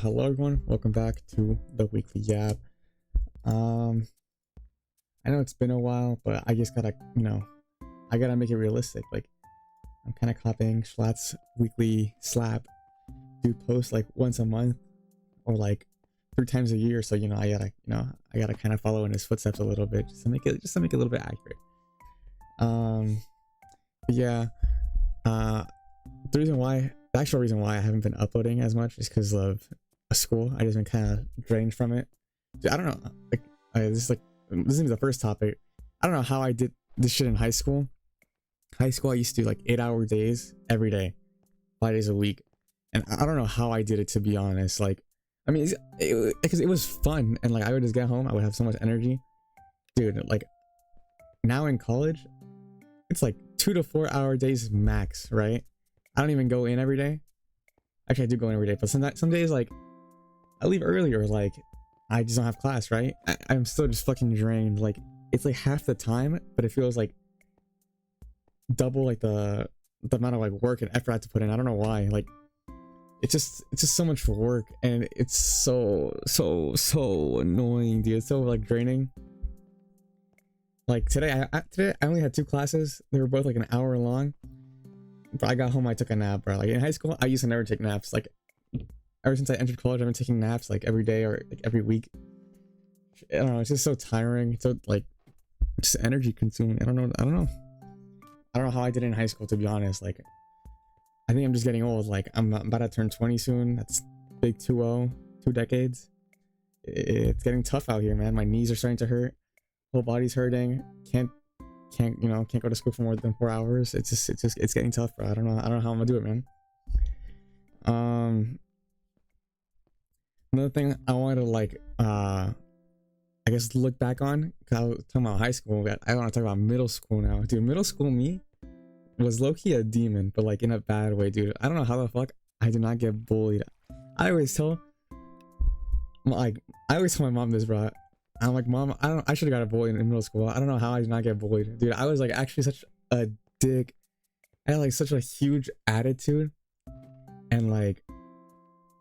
Hello everyone, welcome back to the weekly yap. Um, I know it's been a while, but I just gotta, I gotta make it realistic. Like, I'm kind of copying Schlatt's weekly slap. Dude posts like once a month or like 3 times a year, so I gotta kind of follow in his footsteps a little bit just to make it a little bit accurate. But yeah, the actual reason why I haven't been uploading as much is because of school. I just been kind of drained from it. Dude, I don't know. This isn't the first topic. I don't know how I did this shit in high school. High school, I used to do like 8-hour days every day, 5 days a week, and I don't know how I did it, to be honest. Like, I mean, because it was fun, and like I would just get home, I would have so much energy, dude. Like now in college, it's like 2 to 4 hour days max, right? I don't even go in every day. Actually, I do go in every day, but some days, like, I leave early, or like I just don't have class, right? I'm still just fucking drained. Like, it's like half the time, but it feels like double, like the amount of like work and effort I have to put in. I don't know why. Like, it's just so much work, and it's so annoying, dude. It's so like draining. Like today I only had 2 classes. They were both like an hour long. But I got home, I took a nap, bro. Like in high school, I used to never take naps. Like ever since I entered college, I've been taking naps like every day or like every week. I don't know. It's just so tiring. It's so like just energy consuming. I don't know how I did it in high school, to be honest. Like, I think I'm just getting old. Like, I'm about to turn 20 soon. That's big 2-0, 2 decades. It's getting tough out here, man. My knees are starting to hurt. Whole body's hurting. Can't go to school for more than 4 hours. It's getting tough, bro. I don't know how I'm gonna do it, man. Another thing I wanted to like I guess look back on, because I was talking about high school, but I want to talk about middle school now. Dude, middle school me was low-key a demon, but like in a bad way, dude. I don't know how the fuck I did not get bullied. I always tell my mom this, bro. I'm like, Mom, I should have got bullied in middle school. I don't know how I did not get bullied. Dude, I was like actually such a dick. I had like such a huge attitude, and like,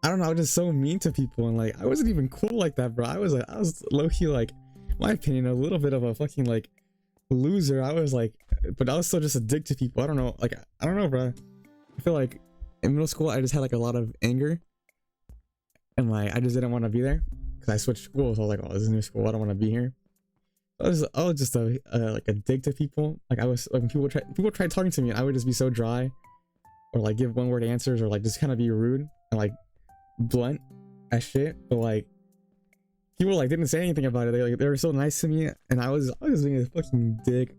I don't know, I was just so mean to people, and like I wasn't even cool like that, bro. I was low-key, like, in my opinion, a little bit of a fucking like loser. I was like, but I was still just a dick to people. I don't know, like, I don't know, bro. I feel like in middle school I just had like a lot of anger, and like I just didn't want to be there. I switched schools. I was like, oh, this is new school, I don't want to be here. I was just like a dick to people. Like, I was like, when people tried talking to me, I would just be so dry, or like give 1-word answers, or like just kind of be rude and like blunt as shit. But like people like didn't say anything about it. They were so nice to me, and I was being a fucking dick.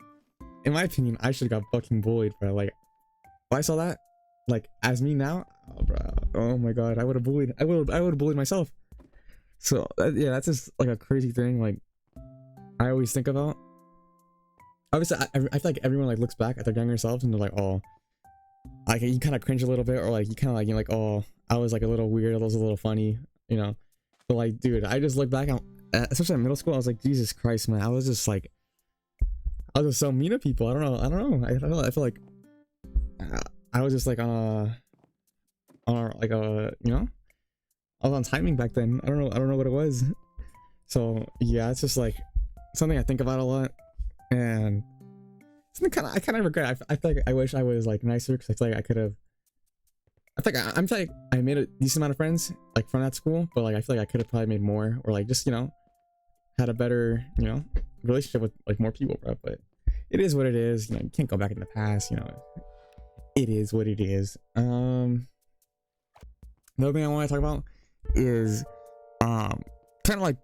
In my opinion, I should have got fucking bullied, bro. Like, if I saw that, like, as me now, oh, bro, oh my god, I would have bullied myself. So yeah, that's just like a crazy thing. Like, I always think about. Obviously, I feel like everyone like looks back at their younger selves and they're like, oh, like you kind of cringe a little bit, or like you kind of like, you're like, oh, I was like a little weird, I was a little funny, you know. But like, dude, I just look back, especially in middle school, I was like, Jesus Christ, man, I was just so mean to people. I don't know. I feel like I was just like on a I was on timing back then. I don't know what it was. So yeah, it's just like something I think about a lot, and something I kind of regret. I feel like I wish I was like nicer, because I feel like I could have. I'm like I made a decent amount of friends like from that school, but like I feel like I could have probably made more, or like just had a better relationship with like more people, bro. But it is what it is. You can't go back in the past. It is what it is. Another thing I want to talk about is kind of like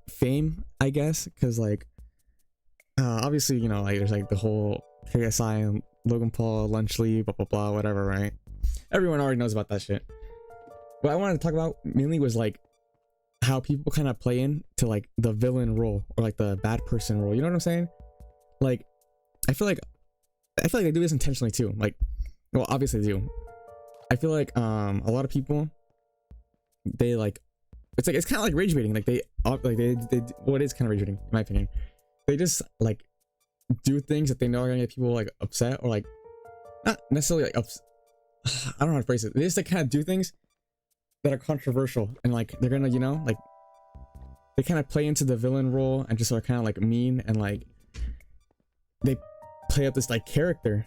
fame, I guess, because like obviously like there's like the whole KSI and Logan Paul lunch league, blah blah blah, whatever, right? Everyone already knows about that shit. What I wanted to talk about mainly was like how people kind of play into like the villain role, or like the bad person role, you know what I'm saying? Like, I feel like they do this intentionally too. Like, well, obviously they do. I feel like a lot of people, they like, it's kind of like rage baiting. Like they well, it is kind of rage baiting in my opinion. They just like do things that they know are gonna get people like upset, or like not necessarily like I don't know how to phrase it. They just like kind of do things that are controversial and like they're gonna, you know, like they kind of play into the villain role and just are kind of like mean and like they play up this like character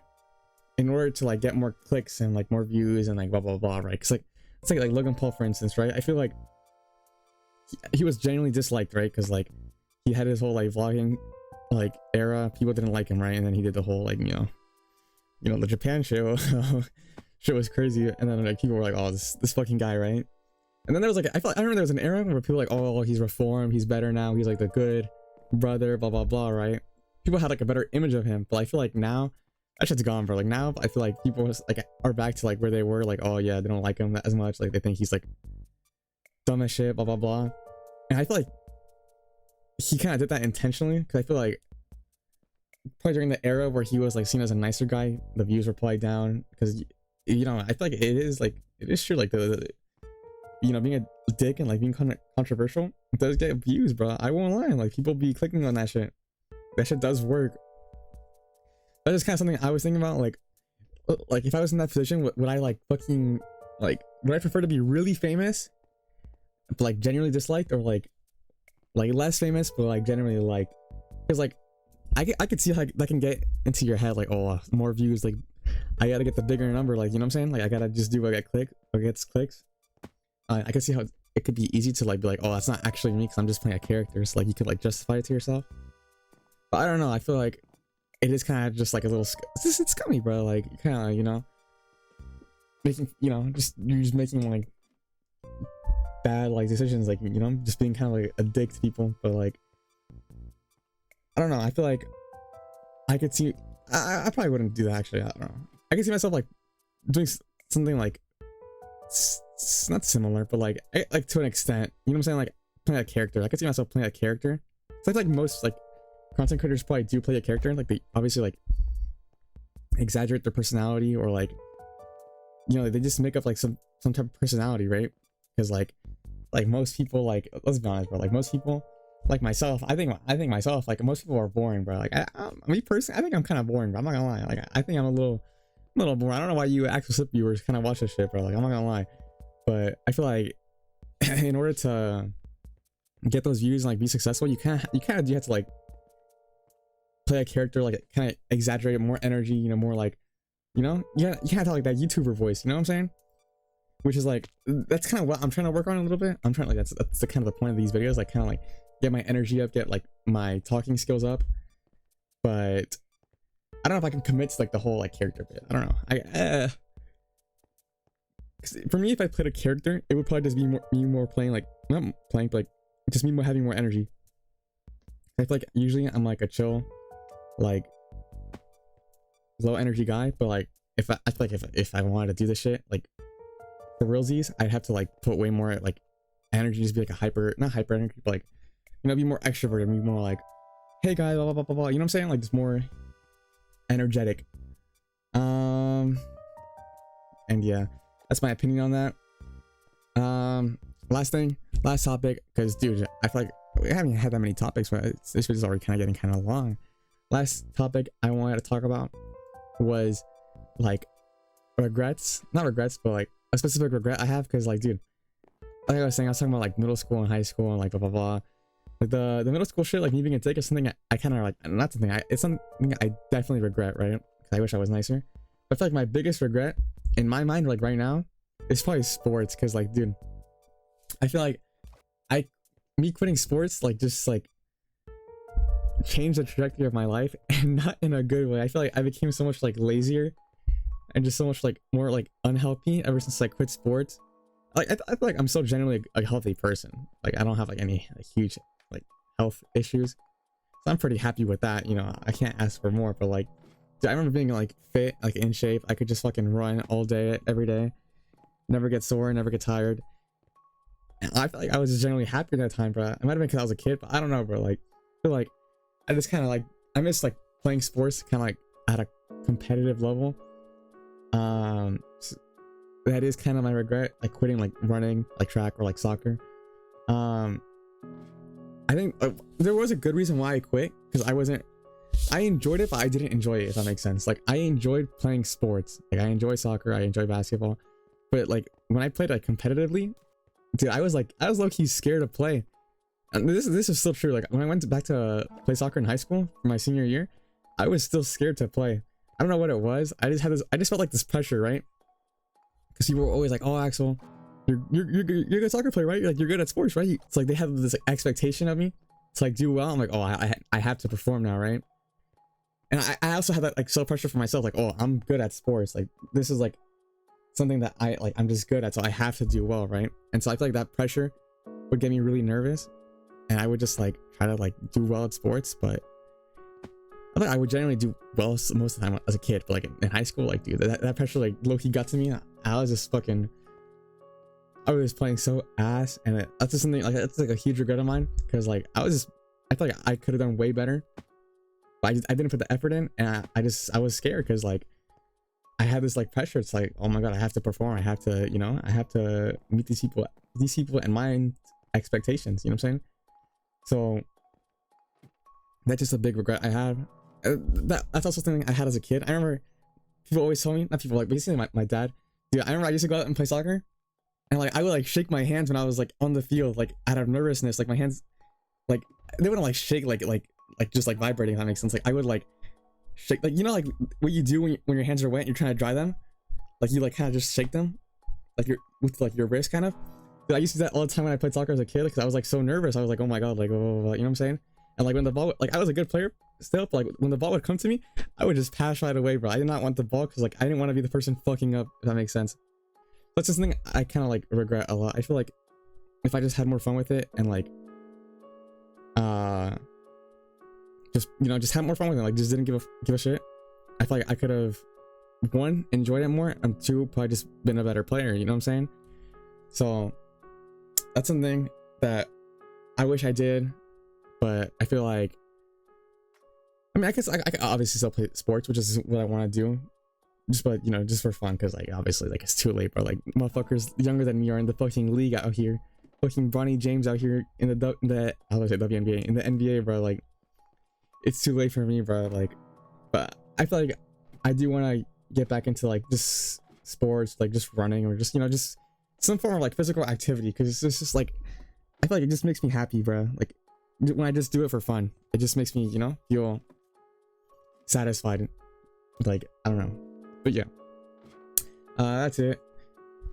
in order to like get more clicks and like more views and like blah blah blah, right? Because like it's like Logan Paul, for instance, right? I feel like he was genuinely disliked, right? Because like he had his whole like vlogging like era, people didn't like him, right? And then he did the whole like, you know the Japan show. Shit was crazy, and then like people were like, oh, this fucking guy, right? And then there was like, I remember there was an era where people were like, oh, he's reformed, he's better now, he's like the good brother, blah blah blah, right? People had like a better image of him, but I feel like now that shit's gone, bro. Like now I feel like people like are back to like where they were, like, oh yeah, they don't like him as much, like they think he's like dumb as shit, blah blah blah. And I feel like he kind of did that intentionally, because I feel like probably during the era where he was like seen as a nicer guy, the views were probably down, because you know, I feel like it is true, like the you know, being a dick and like being kind of controversial, it does get views, bro. I won't lie, like people be clicking on that shit. That shit does work. That's just kind of something I was thinking about, like if I was in that position, would I like fucking like, would I prefer to be really famous but like genuinely disliked, or like less famous but like genuinely liked? Because like I could see how that can get into your head, like, oh, more views, like I gotta get the bigger number, like, you know what I'm saying, like I gotta just do what gets clicks. I can see how it could be easy to like be like, oh, that's not actually me because I'm just playing a character, so like you could like justify it to yourself. But I don't know, I feel like it is kind of just like a little it's scummy, bro. Like kind of, you know, making, you know, you're just making like bad like decisions, like, you know, just being kind of like a dick to people. But like I don't know, I feel like I could see I probably wouldn't do that, actually. I don't know, I can see myself like doing something like not similar, but like to an extent, you know what I'm saying, like playing a character. I could see myself playing a character. It's like most like content creators probably do play a character, like they obviously like exaggerate their personality, or like, you know, they just make up like some type of personality, right? Because like most people, like, let's be honest, bro, like most people, like myself, I think myself, like most people are boring, bro. Like me personally, I think I'm kind of boring, bro. I'm not gonna lie, like I think I'm a little boring. I don't know why you actual slip viewers kind of watch this shit, bro. Like I'm not gonna lie, but I feel like in order to get those views and like be successful, you kind of do have to like play a character, like kind of exaggerate, more energy, you know, more like, you know, you can't have like that YouTuber voice, you know what I'm saying? Which is like, that's kind of what I'm trying to work on a little bit. I'm trying to, like, that's the kind of the point of these videos, like kind of like get my energy up, get like my talking skills up. But I don't know if I can commit to like the whole like character bit. I don't know. For me, if I played a character, it would probably just be more playing, like not playing, but like just me more having more energy. I feel like usually I'm like a chill, like low energy guy, but like I feel like if I wanted to do this shit like for realsies, I'd have to like put way more like energy, just be like a not hyper energy, but like, you know, be more extroverted, be more like, hey guys, blah blah blah blah blah, you know what I'm saying, like just more energetic. And yeah, that's my opinion on that. Last topic, because dude, I feel like we haven't had that many topics, but this video is already kind of getting kind of long. Last topic I wanted to talk about was like regrets, not regrets, but like a specific regret I have, because like, dude, like I was saying, I was talking about like middle school and high school and like blah blah blah. Like the middle school shit, like me being a dick, is something I kind of like, not something it's something I definitely regret, right? Because I wish I was nicer. But I feel like my biggest regret in my mind, like right now, is probably sports. Because like, dude, I feel like me quitting sports like just like changed the trajectory of my life, and not in a good way. I feel like I became so much like lazier and just so much like more like unhealthy ever since I quit sports. Like I feel like I'm so generally a healthy person. Like I don't have like any like huge like health issues, so I'm pretty happy with that. You know, I can't ask for more. But like, dude, I remember being like fit, like in shape. I could just fucking run all day, every day, never get sore, never get tired. And I feel like I was just generally happy at that time, bro. It might have been because I was a kid, but I don't know, bro. Like, I feel like I just kind of like, I miss like playing sports kind of like at a competitive level. So that is kind of my regret, like quitting like running, like track or like soccer. I think there was a good reason why I quit, because I enjoyed it, but I didn't enjoy it, if that makes sense. Like I enjoyed playing sports, like I enjoy soccer, I enjoy basketball, but like when I played like competitively, dude, I was low-key scared to play. And this is still true. Like when I went back to play soccer in high school for my senior year, I was still scared to play. I don't know what it was. I just felt like this pressure, right? Because people were always like, "Oh, Axel, you're a good soccer player, right? You're good at sports, right?" It's like they have this expectation of me to like do well. I'm like, "Oh, I have to perform now, right?" And I also had that like self pressure for myself, like, "Oh, I'm good at sports. Like this is like something that I'm just good at, so I have to do well, right?" And so I feel like that pressure would get me really nervous, and I would just like try to like do well at sports, but I think I would generally do well most of the time as a kid, but like in high school, like dude, that pressure like low-key got to me. I was just fucking, I was playing so ass, and that's just something like that's like a huge regret of mine, because like I feel like I could have done way better, but I didn't put the effort in, and I was scared because like I had this like pressure. It's like, oh my god, I have to perform. I have to, you know, I have to meet these people and my expectations. You know what I'm saying? So that's just a big regret I have. That's also something I had as a kid. I remember people always told me, not people, like basically my dad, dude, I remember I used to go out and play soccer, and like I would like shake my hands when I was like on the field, like out of nervousness. Like my hands, like they wouldn't like shake like just like vibrating, if that makes sense. Like I would like shake, like, you know, like what you do when your hands are wet and you're trying to dry them, like you like kind of just shake them like with like your wrist kind of. Dude, I used to do that all the time when I played soccer as a kid, because I was like so nervous. I was like, oh my god, like, oh, you know what I'm saying? And like when the ball, like I was a good player still, but like when the ball would come to me, I would just pass right away, bro. I did not want the ball, because like I didn't want to be the person fucking up, if that makes sense. That's just something I kind of like regret a lot. I feel like if I just had more fun with it and like just, you know, just had more fun with it, like just didn't give a shit, I feel like I could have, one, enjoyed it more, and two, probably just been a better player, you know what I'm saying? So that's something that I wish I did, but I feel like, I mean, I guess I could obviously still play sports, which is what I want to do, just, but you know, just for fun, because like obviously like it's too late, bro. Like motherfuckers younger than me are in the fucking league out here, fucking Bronny James out here in the I was say WNBA, in the NBA, bro. Like it's too late for me, bro. Like, but I feel like I do want to get back into like just sports, like just running, or just, you know, just some form of like physical activity, because it's just like I feel like it just makes me happy, bro. Like when I just do it for fun, it just makes me, you know, feel satisfied. Like I don't know, but yeah, that's it.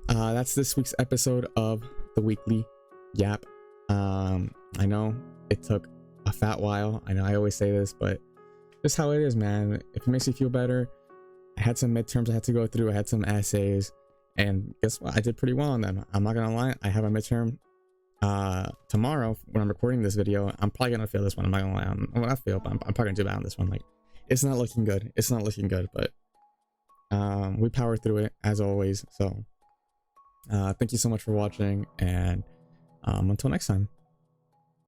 That's this week's episode of the Weekly Yap. I know it took a fat while. I know I always say this, but just how it is, man. If it makes you feel better, I had some midterms I had to go through. I had some essays, and guess what? I did pretty well on them. I'm not gonna lie. I have a midterm tomorrow when I'm recording this video. I'm probably gonna fail this one. I'm not gonna lie. I'm gonna fail, but I'm probably gonna do bad on this one. Like it's not looking good. It's not looking good, but we power through it as always. So thank you so much for watching, and until next time.